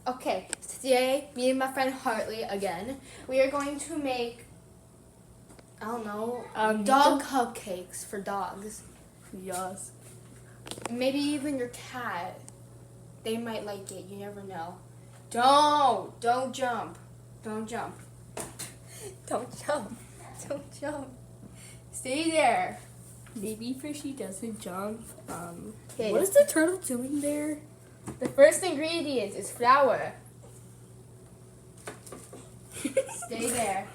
Okay, today, me and my friend Hartley, again, we are going to make, I don't know, dog cupcakes for dogs. Yes. Maybe even your cat. They might like it, you never know. Don't jump. Don't jump. Don't jump. Don't jump. Stay there. Baby fishy doesn't jump. Okay. What is the turtle doing there? The first ingredient is flour. Stay there.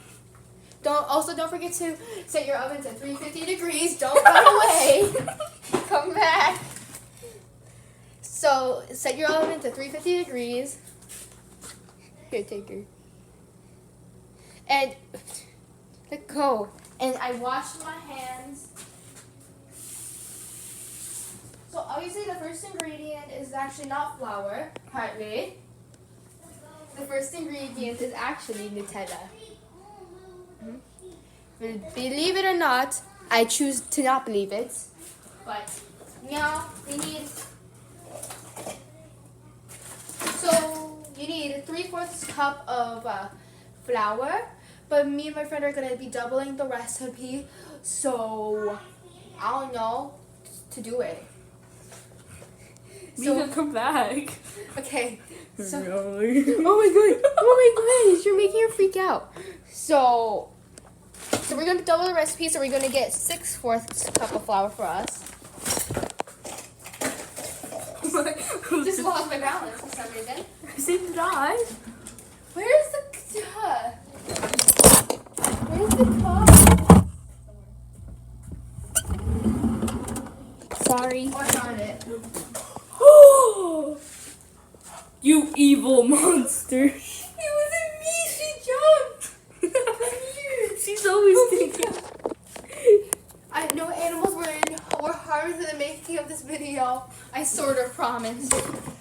Don't forget to set your oven to 350 degrees. Don't run away. Come back. So set your oven to 350 degrees. Here, take her. And let go. And I washed my hands. So obviously the first ingredient is actually not flour, partly. The first ingredient is actually Nutella. Believe it or not, I choose to not believe it. But now we need. So you need 3/4 cup of flour, but me and my friend are gonna be doubling the recipe. So I don't know to do it. We can come back. Okay. So, Really? oh my gosh, you're making her freak out. So we're gonna double the recipe. So we're gonna get 6/4 cup of flour for us. Just lost my balance for some reason. So did I. Where's the cup? Sorry. Oh, I found it. You evil monster. It wasn't me. She jumped. She's always thinking. I know animals were harmed in the making of this video. I sort of promise.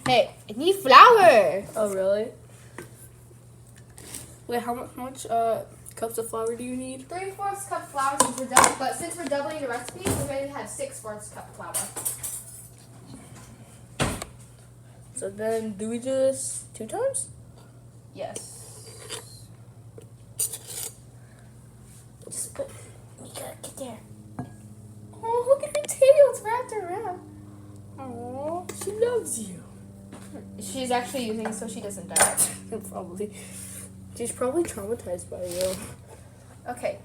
Hey, I need flour. Oh, really? Wait, how much cups of flour do you need? 3/4 cup flour since we're doubling the recipe, we're going to have 6/4 cup flour. So then, do we do this 2 times? Yes. Just put. You gotta get there. Oh, look at her tail. It's wrapped around. Oh, she loves you. She's actually using it so she doesn't die. Probably. She's probably traumatized by you. Okay.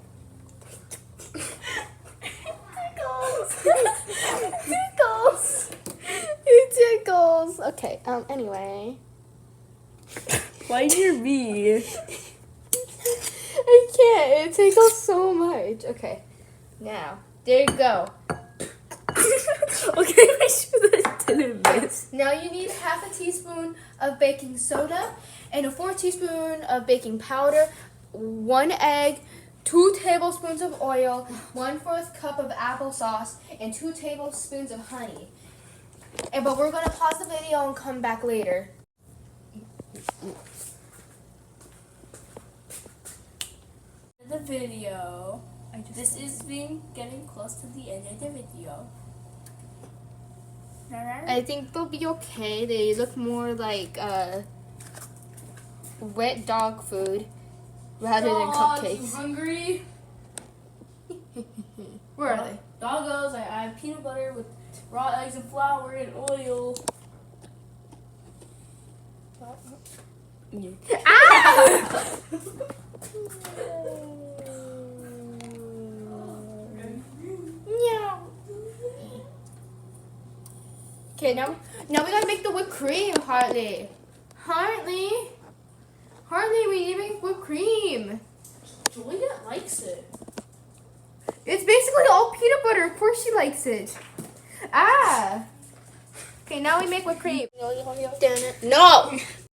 It tickles. Okay. Anyway. Why near me? I can't. It tickles so much. Okay. Now, there you go. Okay, make sure that didn't miss. Now you need 1/2 teaspoon of baking soda and 1/4 teaspoon of baking powder, 1 egg, 2 tablespoons of oil, 1/4 cup of applesauce, and 2 tablespoons of honey. But we're gonna pause the video and come back later. The video. This is getting close to the end of the video. I think they'll be okay. They look more like wet dog food rather than cupcakes. You hungry? Where are they? Doggos, I have peanut butter with raw eggs and flour and oil. Ah! Okay, now we gotta make the whipped cream, Hartley. Hartley, we need to make whipped cream. Juliet likes it. It's basically all peanut butter. Of course she likes it. Ah. Okay, now we make whipped cream. No.